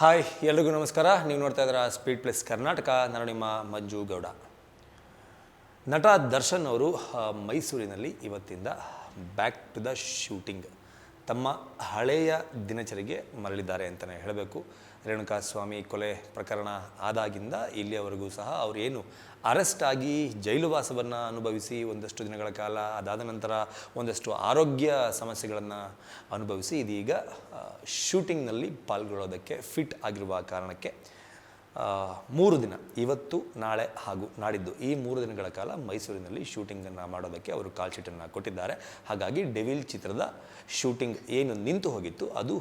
Hi ಎಲ್ರಿಗೂ ನಮಸ್ಕಾರ. ನೀವು ನೋಡ್ತಾ ಇದ್ದೀರಾ ಸ್ಪೀಡ್ ಪ್ಲಸ್ ಕರ್ನಾಟಕ. ನಾನು ನಿಮ್ಮ ಮಂಜು ಗೌಡ. ನಟ ದರ್ಶನ್ ಅವರು ಮೈಸೂರಿನಲ್ಲಿ ಇವತ್ತಿಂದ ಬ್ಯಾಕ್ ಟು ದ ಶೂಟಿಂಗ್ ತಮ್ಮ ಹಳೆಯ ದಿನಚರಿಗೆ ಮರಳಿದ್ದಾರೆ ಅಂತಲೇ ಹೇಳಬೇಕು. ರೇಣುಕಾಸ್ವಾಮಿ ಕೊಲೆ ಪ್ರಕರಣ ಆದಾಗಿಂದ ಇಲ್ಲಿಯವರೆಗೂ ಸಹ ಅವರು ಏನು ಅರೆಸ್ಟ್ ಆಗಿ ಜೈಲುವಾಸವನ್ನು ಅನುಭವಿಸಿ ಒಂದಷ್ಟು ದಿನಗಳ ಕಾಲ, ಅದಾದ ನಂತರ ಒಂದಷ್ಟು ಆರೋಗ್ಯ ಸಮಸ್ಯೆಗಳನ್ನು ಅನುಭವಿಸಿ ಇದೀಗ ಶೂಟಿಂಗ್ನಲ್ಲಿ ಪಾಲ್ಗೊಳ್ಳೋದಕ್ಕೆ ಫಿಟ್ ಆಗಿರುವ ಕಾರಣಕ್ಕೆ 3 ದಿನ, ಇವತ್ತು ನಾಳೆ ಹಾಗೂ ನಾಡಿದ್ದು, ಈ 3 ದಿನಗಳ ಕಾಲ ಮೈಸೂರಿನಲ್ಲಿ ಶೂಟಿಂಗನ್ನು ಮಾಡೋದಕ್ಕೆ ಅವರು ಕಾಲ್ ಶೀಟನ್ನು ಕೊಟ್ಟಿದ್ದಾರೆ. ಹಾಗಾಗಿ ಡೆವಿಲ್ ಚಿತ್ರದ ಶೂಟಿಂಗ್ ಏನು ನಿಂತು ಹೋಗಿತ್ತು ಅದು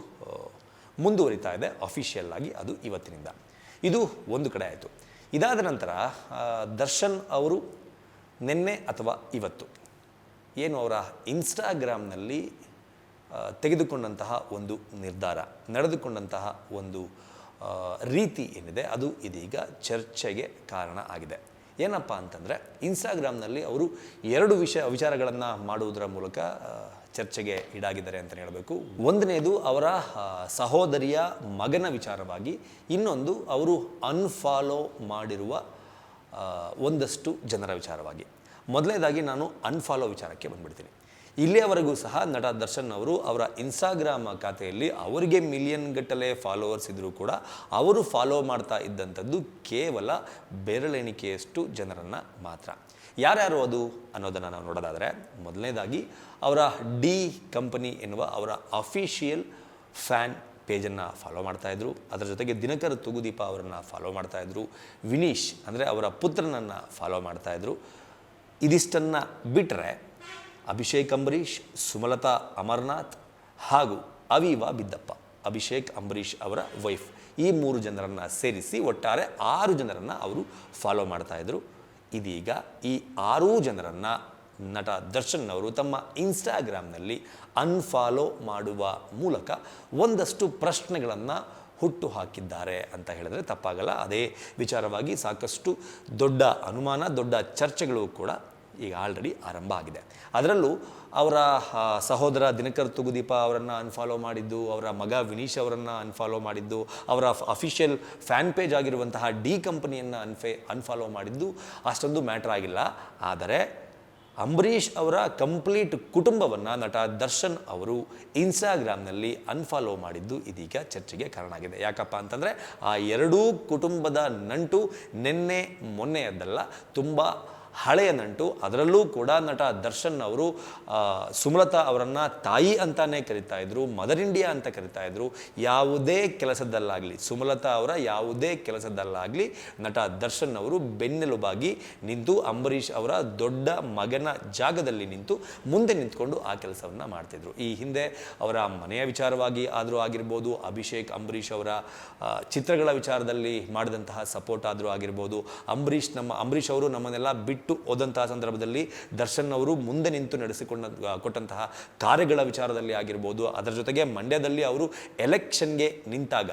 ಮುಂದುವರಿತಾ ಇದೆ ಅಫಿಷಿಯಲ್ ಆಗಿ. ಅದು ಇವತ್ತಿನಿಂದ. ಇದು ಒಂದು ಕಡೆ ಆಯಿತು. ಇದಾದ ನಂತರ ದರ್ಶನ್ ಅವರು ನಿನ್ನೆ ಅಥವಾ ಇವತ್ತು ಏನು ಅವರ ಇನ್ಸ್ಟಾಗ್ರಾಮ್ನಲ್ಲಿ ತೆಗೆದುಕೊಂಡಂತಹ ಒಂದು ನಿರ್ಧಾರ, ನಡೆದುಕೊಂಡಂತಹ ಒಂದು ರೀತಿ ಏನಿದೆ ಅದು ಇದೀಗ ಚರ್ಚೆಗೆ ಕಾರಣ ಆಗಿದೆ. ಏನಪ್ಪ ಅಂತಂದರೆ, ಇನ್ಸ್ಟಾಗ್ರಾಮ್ನಲ್ಲಿ ಅವರು 2 ವಿಚಾರಗಳನ್ನು ಮಾಡುವುದರ ಮೂಲಕ ಚರ್ಚೆಗೆ ಈಡಾಗಿದ್ದಾರೆ ಅಂತಲೇ ಹೇಳಬೇಕು. ಒಂದನೇದು ಅವರ ಸಹೋದರಿಯ ಮಗನ ವಿಚಾರವಾಗಿ, ಇನ್ನೊಂದು ಅವರು ಅನ್ಫಾಲೋ ಮಾಡಿರುವ ಒಂದಷ್ಟು ಜನರ ವಿಚಾರವಾಗಿ. ಮೊದಲನೇದಾಗಿ ನಾನು ಅನ್ಫಾಲೋ ವಿಚಾರಕ್ಕೆ ಬಂದುಬಿಡ್ತೀನಿ. ಇಲ್ಲಿಯವರೆಗೂ ಸಹ ನಟ ದರ್ಶನ್ ಅವರು ಅವರ ಇನ್ಸ್ಟಾಗ್ರಾಮ್ ಖಾತೆಯಲ್ಲಿ ಅವರಿಗೆ ಮಿಲಿಯನ್ ಗಟ್ಟಲೆ ಫಾಲೋವರ್ಸ್ ಇದ್ದರೂ ಕೂಡ ಅವರು ಫಾಲೋ ಮಾಡ್ತಾ ಇದ್ದಂಥದ್ದು ಕೇವಲ ಬೆರಳೆಣಿಕೆಯಷ್ಟು ಜನರನ್ನು ಮಾತ್ರ. ಯಾರ್ಯಾರು ಅದು ಅನ್ನೋದನ್ನು ನಾವು ನೋಡೋದಾದರೆ, ಮೊದಲನೇದಾಗಿ ಅವರ ಡಿ ಕಂಪನಿ ಎನ್ನುವ ಅವರ ಅಫಿಷಿಯಲ್ ಫ್ಯಾನ್ ಪೇಜನ್ನು ಫಾಲೋ ಮಾಡ್ತಾಯಿದ್ರು. ಅದರ ಜೊತೆಗೆ ದಿನಕರ್ ತೂಗುದೀಪ ಅವರನ್ನು ಫಾಲೋ ಮಾಡ್ತಾಯಿದ್ರು. ವಿನೀಶ್ ಅಂದರೆ ಅವರ ಪುತ್ರನನ್ನು ಫಾಲೋ ಮಾಡ್ತಾಯಿದ್ರು. ಇದಿಷ್ಟನ್ನು ಬಿಟ್ಟರೆ ಅಭಿಷೇಕ್ ಅಂಬರೀಷ್, ಸುಮಲತಾ ಅಮರ್ನಾಥ್ ಹಾಗೂ ಅವೀವಾ ಬಿದ್ದಪ್ಪ, ಅಭಿಷೇಕ್ ಅಂಬರೀಷ್ ಅವರ ವೈಫ್, ಈ 3 ಜನರನ್ನು ಸೇರಿಸಿ ಒಟ್ಟಾರೆ 6 ಜನರನ್ನು ಅವರು ಫಾಲೋ ಮಾಡ್ತಾಯಿದ್ರು. ಇದೀಗ ಈ 6 ಜನರನ್ನು ನಟ ದರ್ಶನ್ ಅವರು ತಮ್ಮ ಇನ್ಸ್ಟಾಗ್ರಾಮ್ನಲ್ಲಿ ಅನ್ಫಾಲೋ ಮಾಡುವ ಮೂಲಕ ಒಂದಷ್ಟು ಪ್ರಶ್ನೆಗಳನ್ನು ಹುಟ್ಟು ಹಾಕಿದ್ದಾರೆ ಅಂತ ಹೇಳಿದ್ರೆ ತಪ್ಪಾಗಲ್ಲ. ಅದೇ ವಿಚಾರವಾಗಿ ಸಾಕಷ್ಟು ದೊಡ್ಡ ಅನುಮಾನ, ದೊಡ್ಡ ಚರ್ಚೆಗಳು ಕೂಡ ಈಗ ಆಲ್ರೆಡಿ ಆರಂಭ ಆಗಿದೆ. ಅದರಲ್ಲೂ ಅವರ ಸಹೋದರ ದಿನಕರ್ ತೂಗುದೀಪ ಅವರನ್ನು ಅನ್ಫಾಲೋ ಮಾಡಿದ್ದು, ಅವರ ಮಗ ವಿನೀಶ್ ಅವರನ್ನು ಅನ್ಫಾಲೋ ಮಾಡಿದ್ದು, ಅವರ ಅಫಿಷಿಯಲ್ ಫ್ಯಾನ್ ಪೇಜ್ ಆಗಿರುವಂತಹ ಡಿ ಕಂಪನಿಯನ್ನು ಅನ್ಫಾಲೋ ಮಾಡಿದ್ದು ಅಷ್ಟೊಂದು ಮ್ಯಾಟ್ರ್ ಆಗಿಲ್ಲ. ಆದರೆ ಅಂಬರೀಷ್ ಅವರ ಕಂಪ್ಲೀಟ್ ಕುಟುಂಬವನ್ನು ನಟ ದರ್ಶನ್ ಅವರು ಇನ್ಸ್ಟಾಗ್ರಾಮ್ನಲ್ಲಿ ಅನ್ಫಾಲೋ ಮಾಡಿದ್ದು ಇದೀಗ ಚರ್ಚೆಗೆ ಕಾರಣ ಆಗಿದೆ. ಯಾಕಪ್ಪ ಅಂತಂದರೆ, ಆ 2 ಕುಟುಂಬದ ನಂಟು ನಿನ್ನೆ ಮೊನ್ನೆಯದ್ದಲ್ಲ, ತುಂಬ ಹಳೆಯ ನಂಟು. ಅದರಲ್ಲೂ ಕೂಡ ನಟ ದರ್ಶನ್ ಅವರು ಸುಮಲತಾ ಅವರನ್ನು ತಾಯಿ ಅಂತಾನೇ ಕರಿತಾ ಇದ್ರು, ಮದರ್ ಇಂಡಿಯಾ ಅಂತ ಕರಿತಾ ಇದ್ರು. ಯಾವುದೇ ಕೆಲಸದಲ್ಲಾಗಲಿ, ಸುಮಲತಾ ಅವರ ಯಾವುದೇ ಕೆಲಸದಲ್ಲಾಗಲಿ ನಟ ದರ್ಶನ್ ಅವರು ಬೆನ್ನೆಲುಬಾಗಿ ನಿಂತು ಅಂಬರೀಷ್ ಅವರ ದೊಡ್ಡ ಮಗನ ಜಾಗದಲ್ಲಿ ನಿಂತು ಮುಂದೆ ನಿಂತ್ಕೊಂಡು ಆ ಕೆಲಸವನ್ನು ಮಾಡ್ತಿದ್ರು. ಈ ಹಿಂದೆ ಅವರ ಮನೆಯ ವಿಚಾರವಾಗಿ ಆದರೂ ಆಗಿರ್ಬೋದು, ಅಭಿಷೇಕ್ ಅಂಬರೀಷ್ ಅವರ ಚಿತ್ರಗಳ ವಿಚಾರದಲ್ಲಿ ಮಾಡಿದಂತಹ ಸಪೋರ್ಟ್ ಆದರೂ ಆಗಿರ್ಬೋದು, ಅಂಬರೀಷ್ ಅವರು ನಮ್ಮನ್ನೆಲ್ಲ ಬಿಟ್ಟು ಹೋದಂತಹ ಸಂದರ್ಭದಲ್ಲಿ ದರ್ಶನ್ ಅವರು ಮುಂದೆ ನಿಂತು ಕೊಟ್ಟಂತಹ ಕಾರ್ಯಗಳ ವಿಚಾರದಲ್ಲಿ ಆಗಿರ್ಬೋದು, ಅದರ ಜೊತೆಗೆ ಮಂಡ್ಯದಲ್ಲಿ ಅವರು ಎಲೆಕ್ಷನ್ಗೆ ನಿಂತಾಗ,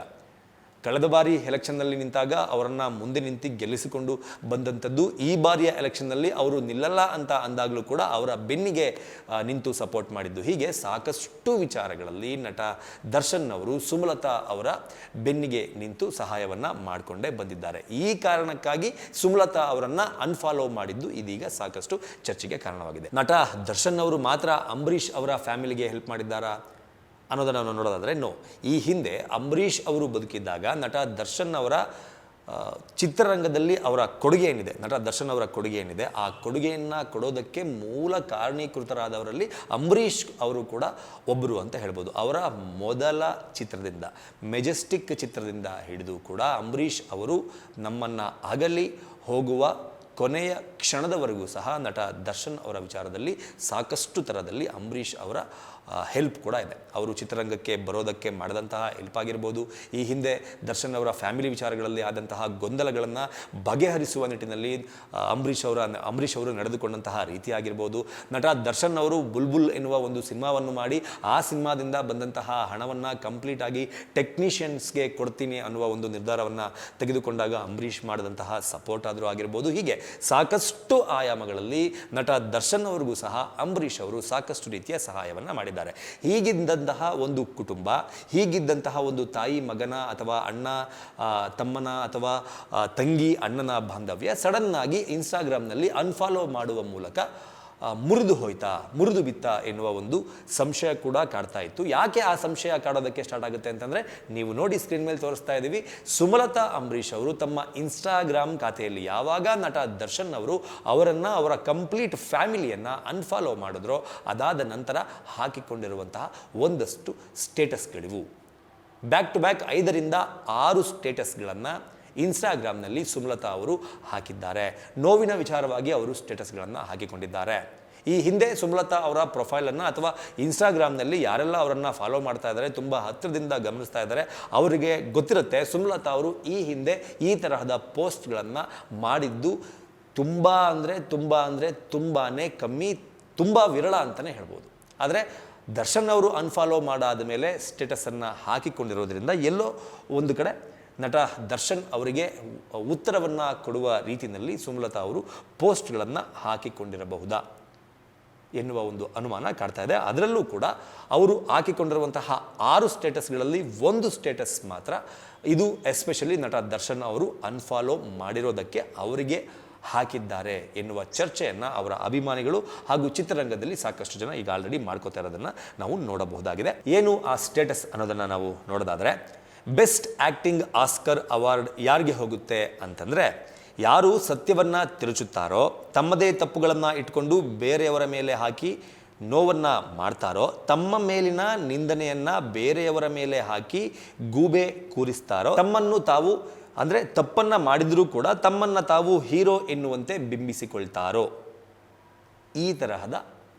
ಕಳೆದ ಬಾರಿ ಎಲೆಕ್ಷನ್ನಲ್ಲಿ ನಿಂತಾಗ ಅವರನ್ನು ಮುಂದೆ ನಿಂತು ಗೆಲ್ಲಿಸಿಕೊಂಡು ಬಂದಂಥದ್ದು, ಈ ಬಾರಿಯ ಎಲೆಕ್ಷನ್ನಲ್ಲಿ ಅವರು ನಿಲ್ಲಲ್ಲ ಅಂತ ಅಂದಾಗಲೂ ಕೂಡ ಅವರ ಬೆನ್ನಿಗೆ ನಿಂತು ಸಪೋರ್ಟ್ ಮಾಡಿದ್ದು. ಹೀಗೆ ಸಾಕಷ್ಟು ವಿಚಾರಗಳಲ್ಲಿ ನಟ ದರ್ಶನ್ ಅವರು ಸುಮಲತಾ ಅವರ ಬೆನ್ನಿಗೆ ನಿಂತು ಸಹಾಯವನ್ನು ಮಾಡಿಕೊಂಡೇ ಬಂದಿದ್ದಾರೆ. ಈ ಕಾರಣಕ್ಕಾಗಿ ಸುಮಲತಾ ಅವರನ್ನು ಅನ್ಫಾಲೋ ಮಾಡಿದ್ದು ಇದೀಗ ಸಾಕಷ್ಟು ಚರ್ಚೆಗೆ ಕಾರಣವಾಗಿದೆ. ನಟ ದರ್ಶನ್ ಅವರು ಮಾತ್ರ ಅಂಬರೀಷ್ ಅವರ ಫ್ಯಾಮಿಲಿಗೆ ಹೆಲ್ಪ್ ಮಾಡಿದ್ದಾರಾ ಅನ್ನೋದನ್ನು ನಾವು ನೋಡೋದಾದರೆ, ನೋ. ಈ ಹಿಂದೆ ಅಂಬರೀಷ್ ಅವರು ಬದುಕಿದ್ದಾಗ ನಟ ದರ್ಶನ್ ಅವರ ಚಿತ್ರರಂಗದಲ್ಲಿ ಅವರ ಕೊಡುಗೆ ಏನಿದೆ, ನಟ ದರ್ಶನ್ ಅವರ ಕೊಡುಗೆ ಏನಿದೆ, ಆ ಕೊಡುಗೆಯನ್ನು ಕೊಡೋದಕ್ಕೆ ಮೂಲ ಕಾರಣೀಕೃತರಾದವರಲ್ಲಿ ಅಂಬರೀಷ್ ಅವರು ಕೂಡ ಒಬ್ಬರು ಅಂತ ಹೇಳ್ಬೋದು. ಅವರ ಮೊದಲ ಚಿತ್ರದಿಂದ, ಮೆಜೆಸ್ಟಿಕ್ ಚಿತ್ರದಿಂದ ಹಿಡಿದು ಕೂಡ ಅಂಬರೀಷ್ ಅವರು ನಮ್ಮನ್ನು ಅಗಲಿ ಹೋಗುವ ಕೊನೆಯ ಕ್ಷಣದವರೆಗೂ ಸಹ ನಟ ದರ್ಶನ್ ಅವರ ವಿಚಾರದಲ್ಲಿ ಸಾಕಷ್ಟು ಥರದಲ್ಲಿ ಅಂಬರೀಷ್ ಅವರ ಹೆಲ್ಪ್ ಕೂಡ ಇದೆ. ಅವರು ಚಿತ್ರರಂಗಕ್ಕೆ ಬರೋದಕ್ಕೆ ಮಾಡಿದಂತಹ ಹೆಲ್ಪ್ ಆಗಿರ್ಬೋದು, ಈ ಹಿಂದೆ ದರ್ಶನ್ ಅವರ ಫ್ಯಾಮಿಲಿ ವಿಚಾರಗಳಲ್ಲಿ ಆದಂತಹ ಗೊಂದಲಗಳನ್ನು ಬಗೆಹರಿಸುವ ನಿಟ್ಟಿನಲ್ಲಿ ಅಂಬರೀಷ್ ಅವರು ನಡೆದುಕೊಂಡಂತಹ ರೀತಿ ಆಗಿರ್ಬೋದು, ನಟ ದರ್ಶನ್ ಅವರು ಬುಲ್ಬುಲ್ ಎನ್ನುವ ಒಂದು ಸಿನಿಮಾವನ್ನು ಮಾಡಿ ಆ ಸಿನಿಮಾದಿಂದ ಬಂದಂತಹ ಹಣವನ್ನು ಕಂಪ್ಲೀಟಾಗಿ ಟೆಕ್ನಿಷಿಯನ್ಸ್ಗೆ ಕೊಡ್ತೀನಿ ಅನ್ನುವ ಒಂದು ನಿರ್ಧಾರವನ್ನು ತೆಗೆದುಕೊಂಡಾಗ ಅಂಬರೀಷ್ ಮಾಡಿದಂತಹ ಸಪೋರ್ಟ್ ಆದರೂ ಆಗಿರ್ಬೋದು. ಹೀಗೆ ಸಾಕಷ್ಟು ಆಯಾಮಗಳಲ್ಲಿ ನಟ ದರ್ಶನ್ ಅವರಿಗೂ ಸಹ ಅಂಬರೀಷ್ ಅವರು ಸಾಕಷ್ಟು ರೀತಿಯ ಸಹಾಯವನ್ನು ಮಾಡಿದ್ದಾರೆ. ಮಾಡಿದ್ದಾರೆ. ಹೀಗಿದ್ದಂತಹ ಒಂದು ಕುಟುಂಬ, ಹೀಗಿದ್ದಂತಹ ಒಂದು ತಾಯಿ ಮಗನ ಅಥವಾ ಅಣ್ಣ ತಮ್ಮನ ಅಥವಾ ತಂಗಿ ಅಣ್ಣನ ಬಾಂಧವ್ಯ ಸಡನ್ನಾಗಿ ಇನ್ಸ್ಟಾಗ್ರಾಮ್ನಲ್ಲಿ ಅನ್ಫಾಲೋ ಮಾಡುವ ಮೂಲಕ ಮುರಿದು ಬಿತ್ತ ಎನ್ನುವ ಒಂದು ಸಂಶಯ ಕೂಡ ಕಾಡ್ತಾ ಇತ್ತು. ಯಾಕೆ ಆ ಸಂಶಯ ಕಾಡೋದಕ್ಕೆ ಸ್ಟಾರ್ಟ್ ಆಗುತ್ತೆ ಅಂತಂದರೆ, ನೀವು ನೋಡಿ ಸ್ಕ್ರೀನ್ ಮೇಲೆ ತೋರಿಸ್ತಾ ಇದ್ದೀವಿ, ಸುಮಲತಾ ಅಂಬರೀಷ್ ಅವರು ತಮ್ಮ ಇನ್ಸ್ಟಾಗ್ರಾಮ್ ಖಾತೆಯಲ್ಲಿ ಯಾವಾಗ ನಟ ದರ್ಶನ್ ಅವರು ಅವರ ಕಂಪ್ಲೀಟ್ ಫ್ಯಾಮಿಲಿಯನ್ನು ಅನ್ಫಾಲೋ ಮಾಡಿದ್ರೋ ಅದಾದ ನಂತರ ಹಾಕಿಕೊಂಡಿರುವಂತಹ ಒಂದಷ್ಟು ಸ್ಟೇಟಸ್ಗಳಿವು. ಬ್ಯಾಕ್ ಟು ಬ್ಯಾಕ್ 5ರಿಂದ 6 ಸ್ಟೇಟಸ್ಗಳನ್ನು ಇನ್ಸ್ಟಾಗ್ರಾಮ್ನಲ್ಲಿ ಸುಮಲತಾ ಅವರು ಹಾಕಿದ್ದಾರೆ. ನೋವಿನ ವಿಚಾರವಾಗಿ ಅವರು ಸ್ಟೇಟಸ್ಗಳನ್ನು ಹಾಕಿಕೊಂಡಿದ್ದಾರೆ. ಈ ಹಿಂದೆ ಸುಮಲತಾ ಅವರ ಪ್ರೊಫೈಲನ್ನು ಅಥವಾ ಇನ್ಸ್ಟಾಗ್ರಾಮ್ನಲ್ಲಿ ಯಾರೆಲ್ಲ ಅವರನ್ನು ಫಾಲೋ ಮಾಡ್ತಾ ಇದ್ದಾರೆ, ತುಂಬ ಹತ್ತಿರದಿಂದ ಗಮನಿಸ್ತಾ ಇದ್ದಾರೆ, ಅವರಿಗೆ ಗೊತ್ತಿರುತ್ತೆ ಸುಮಲತಾ ಅವರು ಈ ಹಿಂದೆ ಈ ತರಹದ ಪೋಸ್ಟ್ಗಳನ್ನು ಮಾಡಿದ್ದು ತುಂಬಾ ತುಂಬಾ ಕಮ್ಮಿ, ತುಂಬ ವಿರಳ ಅಂತಲೇ ಹೇಳ್ಬೋದು. ಆದರೆ ದರ್ಶನ್ ಅವರು ಅನ್ಫಾಲೋ ಮಾಡಾದ ಮೇಲೆ ಸ್ಟೇಟಸನ್ನು ಹಾಕಿಕೊಂಡಿರೋದ್ರಿಂದ ಎಲ್ಲೋ ಒಂದು ಕಡೆ ನಟ ದರ್ಶನ್ ಅವರಿಗೆ ಉತ್ತರವನ್ನು ಕೊಡುವ ರೀತಿಯಲ್ಲಿ ಸುಮಲತಾ ಅವರು ಪೋಸ್ಟ್ಗಳನ್ನು ಹಾಕಿಕೊಂಡಿರಬಹುದಾ ಎನ್ನುವ ಒಂದು ಅನುಮಾನ ಕಾಡ್ತಾ ಇದೆ. ಅದರಲ್ಲೂ ಕೂಡ ಅವರು ಹಾಕಿಕೊಂಡಿರುವಂತಹ 6 ಸ್ಟೇಟಸ್ಗಳಲ್ಲಿ ಒಂದು ಸ್ಟೇಟಸ್ ಮಾತ್ರ ಇದು ಎಸ್ಪೆಷಲಿ ನಟ ದರ್ಶನ್ ಅವರು ಅನ್ಫಾಲೋ ಮಾಡಿರೋದಕ್ಕೆ ಅವರಿಗೆ ಹಾಕಿದ್ದಾರೆ ಎನ್ನುವ ಚರ್ಚೆಯನ್ನು ಅವರ ಅಭಿಮಾನಿಗಳು ಹಾಗೂ ಚಿತ್ರರಂಗದಲ್ಲಿ ಸಾಕಷ್ಟು ಜನ ಈಗ ಆಲ್ರೆಡಿ ಮಾಡ್ಕೋತಾ ಇರೋದನ್ನು ನಾವು ನೋಡಬಹುದಾಗಿದೆ. ಏನು ಆ ಸ್ಟೇಟಸ್ ಅನ್ನೋದನ್ನು ನಾವು ನೋಡೋದಾದರೆ, ಬೆಸ್ಟ್ ಆ್ಯಕ್ಟಿಂಗ್ ಆಸ್ಕರ್ ಅವಾರ್ಡ್ ಯಾರಿಗೆ ಹೋಗುತ್ತೆ ಅಂತಂದರೆ, ಯಾರು ಸತ್ಯವನ್ನು ತಿರುಚುತ್ತಾರೋ, ತಮ್ಮದೇ ತಪ್ಪುಗಳನ್ನು ಇಟ್ಕೊಂಡು ಬೇರೆಯವರ ಮೇಲೆ ಹಾಕಿ ನೋವನ್ನು ಮಾಡ್ತಾರೋ, ತಮ್ಮ ಮೇಲಿನ ನಿಂದನೆಯನ್ನು ಬೇರೆಯವರ ಮೇಲೆ ಹಾಕಿ ಗೂಬೆ ಕೂರಿಸ್ತಾರೋ, ತಮ್ಮನ್ನು ತಾವು ಅಂದರೆ ತಪ್ಪನ್ನು ಮಾಡಿದರೂ ಕೂಡ ತಮ್ಮನ್ನು ತಾವು ಹೀರೋ ಎನ್ನುವಂತೆ ಬಿಂಬಿಸಿಕೊಳ್ತಾರೋ, ಈ ತರಹದ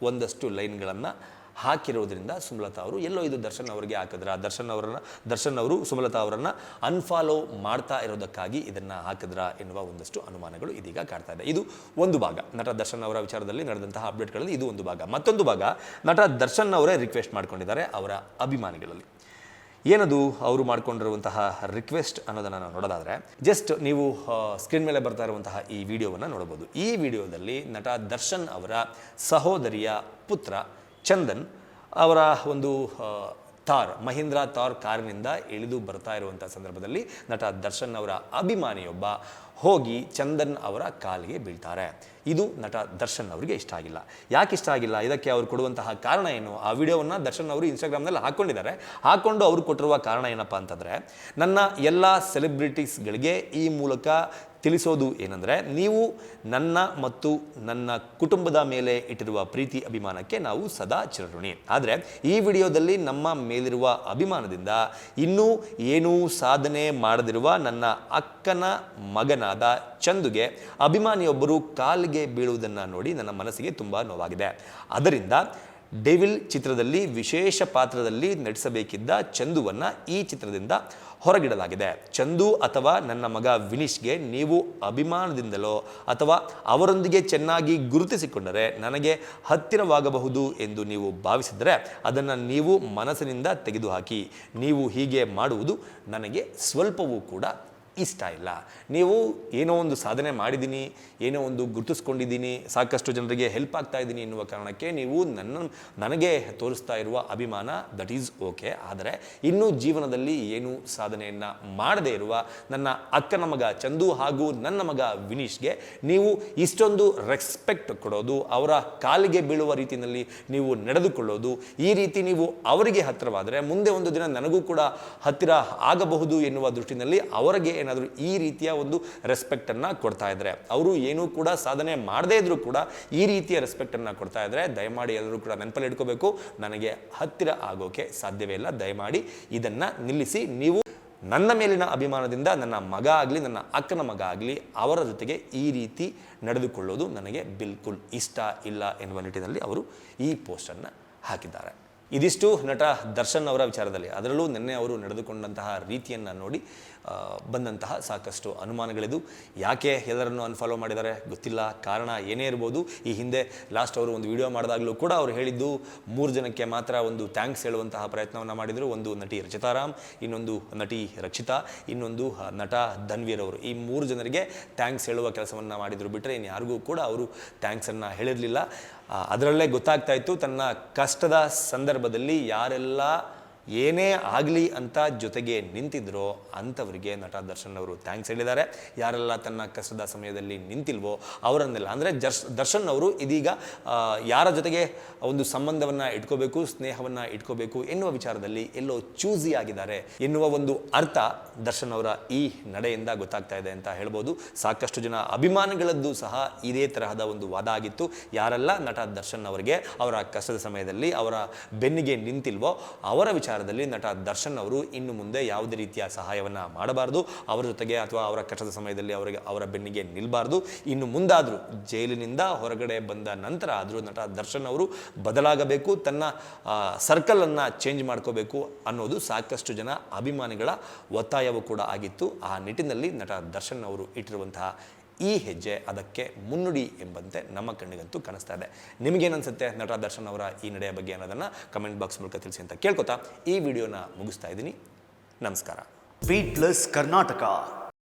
ಒಂದಷ್ಟು ಲೈನ್ಗಳನ್ನು ಹಾಕಿರೋದ್ರಿಂದ ಸುಮಲತಾ ಅವರು ಎಲ್ಲೋ ಇದು ದರ್ಶನ್ ಅವರಿಗೆ ಹಾಕಿದ್ರ, ದರ್ಶನ್ ಅವರು ಸುಮಲತಾ ಅವರನ್ನು ಅನ್ಫಾಲೋ ಮಾಡ್ತಾ ಇರೋದಕ್ಕಾಗಿ ಇದನ್ನು ಹಾಕಿದ್ರ ಎನ್ನುವ ಒಂದಷ್ಟು ಅನುಮಾನಗಳು ಇದೀಗ ಕಾಡ್ತಾ ಇದೆ. ಇದು ಒಂದು ಭಾಗ, ನಟ ದರ್ಶನ್ ಅವರ ವಿಚಾರದಲ್ಲಿ ನಡೆದಂತಹ ಅಪ್ಡೇಟ್ಗಳಲ್ಲಿ ಇದು ಒಂದು ಭಾಗ. ಮತ್ತೊಂದು ಭಾಗ, ನಟ ದರ್ಶನ್ ಅವರೇ ರಿಕ್ವೆಸ್ಟ್ ಮಾಡ್ಕೊಂಡಿದ್ದಾರೆ ಅವರ ಅಭಿಮಾನಿಗಳಲ್ಲಿ. ಏನದು ಅವರು ಮಾಡಿಕೊಂಡಿರುವಂತಹ ರಿಕ್ವೆಸ್ಟ್ ಅನ್ನೋದನ್ನು ನಾವು ನೋಡೋದಾದರೆ, ಜಸ್ಟ್ ನೀವು ಸ್ಕ್ರೀನ್ ಮೇಲೆ ಬರ್ತಾ ಇರುವಂತಹ ಈ ವಿಡಿಯೋವನ್ನು ನೋಡಬಹುದು. ಈ ವಿಡಿಯೋದಲ್ಲಿ ನಟ ದರ್ಶನ್ ಅವರ ಸಹೋದರಿಯ ಪುತ್ರ ಚಂದನ್ ಅವರ ಒಂದು ಮಹೀಂದ್ರ ಥಾರ್ ಕಾರಿನಿಂದ ಇಳಿದು ಬರ್ತಾ ಇರುವಂಥ ಸಂದರ್ಭದಲ್ಲಿ ನಟ ದರ್ಶನ್ ಅವರ ಅಭಿಮಾನಿಯೊಬ್ಬ ಹೋಗಿ ಚಂದನ್ ಅವರ ಕಾಲಿಗೆ ಬೀಳ್ತಾರೆ. ಇದು ನಟ ದರ್ಶನ್ ಅವರಿಗೆ ಇಷ್ಟ ಆಗಿಲ್ಲ. ಯಾಕೆ ಇಷ್ಟ ಆಗಿಲ್ಲ, ಇದಕ್ಕೆ ಅವರು ಕೊಡುವಂತಹ ಕಾರಣ ಏನು? ಆ ವಿಡಿಯೋವನ್ನು ದರ್ಶನ್ ಅವರು ಇನ್ಸ್ಟಾಗ್ರಾಮ್ನಲ್ಲಿ ಹಾಕ್ಕೊಂಡಿದ್ದಾರೆ. ಹಾಕ್ಕೊಂಡು ಅವರು ಕೊಟ್ಟಿರುವ ಕಾರಣ ಏನಪ್ಪ ಅಂತಂದರೆ, ನನ್ನ ಎಲ್ಲ ಸೆಲೆಬ್ರಿಟೀಸ್ಗಳಿಗೆ ಈ ಮೂಲಕ ತಿಳಿಸೋದು ಏನಂದರೆ, ನೀವು ನನ್ನ ಮತ್ತು ನನ್ನ ಕುಟುಂಬದ ಮೇಲೆ ಇಟ್ಟಿರುವ ಪ್ರೀತಿ ಅಭಿಮಾನಕ್ಕೆ ನಾವು ಸದಾ ಚಿರಋಣಿ. ಆದರೆ ಈ ವಿಡಿಯೋದಲ್ಲಿ ನಮ್ಮ ಮೇಲಿರುವ ಅಭಿಮಾನದಿಂದ ಇನ್ನೂ ಏನೂ ಸಾಧನೆ ಮಾಡದಿರುವ ನನ್ನ ಅಕ್ಕನ ಮಗನಾದ ಚಂದುಗೆ ಅಭಿಮಾನಿಯೊಬ್ಬರು ಕಾಲಿಗೆ ಬೀಳುವುದನ್ನು ನೋಡಿ ನನ್ನ ಮನಸ್ಸಿಗೆ ತುಂಬ ನೋವಾಗಿದೆ. ಅದರಿಂದ ಡೆವಿಲ್ ಚಿತ್ರದಲ್ಲಿ ವಿಶೇಷ ಪಾತ್ರದಲ್ಲಿ ನಟಿಸಬೇಕಿದ್ದ ಚಂದುವನ್ನು ಈ ಚಿತ್ರದಿಂದ ಹೊರಗಿಡಲಾಗಿದೆ. ಚಂದು ಅಥವಾ ನನ್ನ ಮಗ ವಿನೀಶ್ಗೆ ನೀವು ಅಭಿಮಾನದಿಂದಲೋ ಅಥವಾ ಅವರೊಂದಿಗೆ ಚೆನ್ನಾಗಿ ಗುರುತಿಸಿಕೊಂಡರೆ ನನಗೆ ಹತ್ತಿರವಾಗಬಹುದು ಎಂದು ನೀವು ಭಾವಿಸಿದರೆ ಅದನ್ನು ನೀವು ಮನಸ್ಸಿನಿಂದ ತೆಗೆದುಹಾಕಿ. ನೀವು ಹೀಗೆ ಮಾಡುವುದು ನನಗೆ ಸ್ವಲ್ಪವೂ ಕೂಡ ಇಷ್ಟ ಇಲ್ಲ. ನೀವು ಏನೋ ಒಂದು ಸಾಧನೆ ಮಾಡಿದ್ದೀನಿ, ಏನೋ ಒಂದು ಗುರುತಿಸ್ಕೊಂಡಿದ್ದೀನಿ, ಸಾಕಷ್ಟು ಜನರಿಗೆ ಹೆಲ್ಪ್ ಆಗ್ತಾ ಇದ್ದೀನಿ ಎನ್ನುವ ಕಾರಣಕ್ಕೆ ನೀವು ನನಗೆ ತೋರಿಸ್ತಾ ಇರುವ ಅಭಿಮಾನ ದಟ್ ಈಸ್ ಓಕೆ. ಆದರೆ ಇನ್ನೂ ಜೀವನದಲ್ಲಿ ಏನೂ ಸಾಧನೆಯನ್ನು ಮಾಡದೇ ಇರುವ ನನ್ನ ಅಕ್ಕನ ಮಗ ಚಂದು ಹಾಗೂ ನನ್ನ ಮಗ ವಿನೀಶ್ಗೆ ನೀವು ಇಷ್ಟೊಂದು ರೆಸ್ಪೆಕ್ಟ್ ಕೊಡೋದು, ಅವರ ಕಾಲಿಗೆ ಬೀಳುವ ರೀತಿಯಲ್ಲಿ ನೀವು ನಡೆದುಕೊಳ್ಳೋದು, ಈ ರೀತಿ ನೀವು ಅವರಿಗೆ ಹತ್ತಿರವಾದರೆ ಮುಂದೆ ಒಂದು ದಿನ ನನಗೂ ಕೂಡ ಹತ್ತಿರ ಆಗಬಹುದು ಎನ್ನುವ ದೃಷ್ಟಿಯಲ್ಲಿ ಅವರಿಗೆ ಏನಾದರೂ ಈ ರೀತಿಯ ಒಂದು ರೆಸ್ಪೆಕ್ಟನ್ನು ಕೊಡ್ತಾ ಇದ್ದಾರೆ, ಅವರು ಏನೂ ಕೂಡ ಸಾಧನೆ ಮಾಡದೇ ಇದ್ರೂ ಕೂಡ ಈ ರೀತಿಯ ರೆಸ್ಪೆಕ್ಟನ್ನು ಕೊಡ್ತಾ ಇದ್ದಾರೆ, ದಯಮಾಡಿ ಎಲ್ಲರೂ ಕೂಡ ನೆನಪಲ್ಲಿ ಇಟ್ಕೋಬೇಕು, ನನಗೆ ಹತ್ತಿರ ಆಗೋಕೆ ಸಾಧ್ಯವೇ ಇಲ್ಲ, ದಯಮಾಡಿ ಇದನ್ನು ನಿಲ್ಲಿಸಿ. ನೀವು ನನ್ನ ಮೇಲಿನ ಅಭಿಮಾನದಿಂದ ನನ್ನ ಮಗ ಆಗಲಿ ನನ್ನ ಅಕ್ಕನ ಮಗ ಆಗಲಿ ಅವರ ಜೊತೆಗೆ ಈ ರೀತಿ ನಡೆದುಕೊಳ್ಳೋದು ನನಗೆ ಬಿಲ್ಕುಲ್ ಇಷ್ಟ ಇಲ್ಲ ಎನ್ನುವ ನಿಟ್ಟಿನಲ್ಲಿ ಅವರು ಈ ಪೋಸ್ಟನ್ನು ಹಾಕಿದ್ದಾರೆ. ಇದಿಷ್ಟು ನಟ ದರ್ಶನ್ ಅವರ ವಿಚಾರದಲ್ಲಿ. ಅದರಲ್ಲೂ ನಿನ್ನೆ ಅವರು ನಡೆದುಕೊಂಡಂತಹ ರೀತಿಯನ್ನು ನೋಡಿ ಬಂದಂತಹ ಸಾಕಷ್ಟು ಅನುಮಾನಗಳಿದು. ಯಾಕೆ ಎಲ್ಲರನ್ನು ಅನ್ಫಾಲೋ ಮಾಡಿದ್ದಾರೆ ಗೊತ್ತಿಲ್ಲ, ಕಾರಣ ಏನೇ ಇರ್ಬೋದು. ಈ ಹಿಂದೆ ಲಾಸ್ಟ್ ಅವರು ಒಂದು ವಿಡಿಯೋ ಮಾಡಿದಾಗಲೂ ಕೂಡ ಅವರು ಹೇಳಿದ್ದು 3 ಜನಕ್ಕೆ ಮಾತ್ರ ಒಂದು ಥ್ಯಾಂಕ್ಸ್ ಹೇಳುವಂತಹ ಪ್ರಯತ್ನವನ್ನು ಮಾಡಿದರು. ಒಂದು ನಟಿ ರಚಿತಾರಾಮ್, ಇನ್ನೊಂದು ನಟಿ ರಕ್ಷಿತಾ, ಇನ್ನೊಂದು ನಟ ಧನ್ವೀರ್ ಅವರು. ಈ 3 ಜನರಿಗೆ ಥ್ಯಾಂಕ್ಸ್ ಹೇಳುವ ಕೆಲಸವನ್ನು ಮಾಡಿದರು ಬಿಟ್ಟರೆ ಇನ್ನು ಯಾರಿಗೂ ಕೂಡ ಅವರು ಥ್ಯಾಂಕ್ಸನ್ನು ಹೇಳಿರಲಿಲ್ಲ. ಅದರಲ್ಲೇ ಗೊತ್ತಾಗ್ತಾ ಇತ್ತು ತನ್ನ ಕಷ್ಟದ ಸಂದರ್ಭದಲ್ಲಿ ಯಾರೆಲ್ಲ ಏನೇ ಆಗಲಿ ಅಂತ ಜೊತೆಗೆ ನಿಂತಿದ್ರೋ ಅಂಥವರಿಗೆ ನಟ ದರ್ಶನ್ ಅವರು ಥ್ಯಾಂಕ್ಸ್ ಹೇಳಿದ್ದಾರೆ. ಯಾರೆಲ್ಲ ತನ್ನ ಕಷ್ಟದ ಸಮಯದಲ್ಲಿ ನಿಂತಿಲ್ವೋ ಅವರನ್ನೆಲ್ಲ ಅಂದರೆ ದರ್ಶನ್ ಅವರು ಇದೀಗ ಯಾರ ಜೊತೆಗೆ ಒಂದು ಸಂಬಂಧವನ್ನು ಇಟ್ಕೋಬೇಕು, ಸ್ನೇಹವನ್ನು ಇಟ್ಕೋಬೇಕು ಎನ್ನುವ ವಿಚಾರದಲ್ಲಿ ಎಲ್ಲೋ ಚೂಸಿ ಆಗಿದ್ದಾರೆ ಎನ್ನುವ ಒಂದು ಅರ್ಥ ದರ್ಶನ್ ಅವರ ಈ ನಡೆಯಿಂದ ಗೊತ್ತಾಗ್ತಾ ಇದೆ ಅಂತ ಹೇಳ್ಬೋದು. ಸಾಕಷ್ಟು ಜನ ಅಭಿಮಾನಿಗಳದ್ದು ಸಹ ಇದೇ ತರಹದ ಒಂದು ವಾದ ಆಗಿತ್ತು. ಯಾರೆಲ್ಲ ನಟ ದರ್ಶನ್ ಅವರಿಗೆ ಅವರ ಕಷ್ಟದ ಸಮಯದಲ್ಲಿ ಅವರ ಬೆನ್ನಿಗೆ ನಿಂತಿಲ್ವೋ ಅವರ ವಿಚಾರದಲ್ಲಿ ನಟ ದರ್ಶನ್ ಅವರು ಇನ್ನು ಮುಂದೆ ಯಾವುದೇ ರೀತಿಯ ಸಹಾಯವನ್ನು ಮಾಡಬಾರ್ದು, ಅವರ ಜೊತೆಗೆ ಅಥವಾ ಅವರ ಕಷ್ಟದ ಸಮಯದಲ್ಲಿ ಅವರ ಬೆನ್ನಿಗೆ ನಿಲ್ಲಬಾರ್ದು. ಇನ್ನು ಮುಂದಾದರೂ ಜೈಲಿನಿಂದ ಹೊರಗಡೆ ಬಂದ ನಂತರ ಆದರೂ ನಟ ದರ್ಶನ್ ಅವರು ಬದಲಾಗಬೇಕು, ತನ್ನ ಸರ್ಕಲನ್ನು ಚೇಂಜ್ ಮಾಡ್ಕೋಬೇಕು ಅನ್ನೋದು ಸಾಕಷ್ಟು ಜನ ಅಭಿಮಾನಿಗಳ ಒತ್ತಾಯವೂ ಕೂಡ ಆಗಿತ್ತು. ಆ ನಿಟ್ಟಿನಲ್ಲಿ ನಟ ದರ್ಶನ್ ಅವರು ಇಟ್ಟಿರುವಂತಹ ಈ ಹೆಜ್ಜೆ ಅದಕ್ಕೆ ಮುನ್ನುಡಿ ಎಂಬಂತೆ ನಮ್ಮ ಕಣ್ಣಿಗಂತೂ ಕಾಣಿಸ್ತಾ ಇದೆ. ನಿಮಗೇನನ್ಸುತ್ತೆ ನಟ ದರ್ಶನ್ ಅವರ ಈ ನಡೆಯ ಬಗ್ಗೆ ಅನ್ನೋದನ್ನು ಕಮೆಂಟ್ ಬಾಕ್ಸ್ ಮೂಲಕ ತಿಳಿಸಿ ಅಂತ ಕೇಳ್ಕೊತಾ ಈ ವಿಡಿಯೋನ ಮುಗಿಸ್ತಾ ಇದ್ದೀನಿ. ನಮಸ್ಕಾರ. Speed plus Karnataka.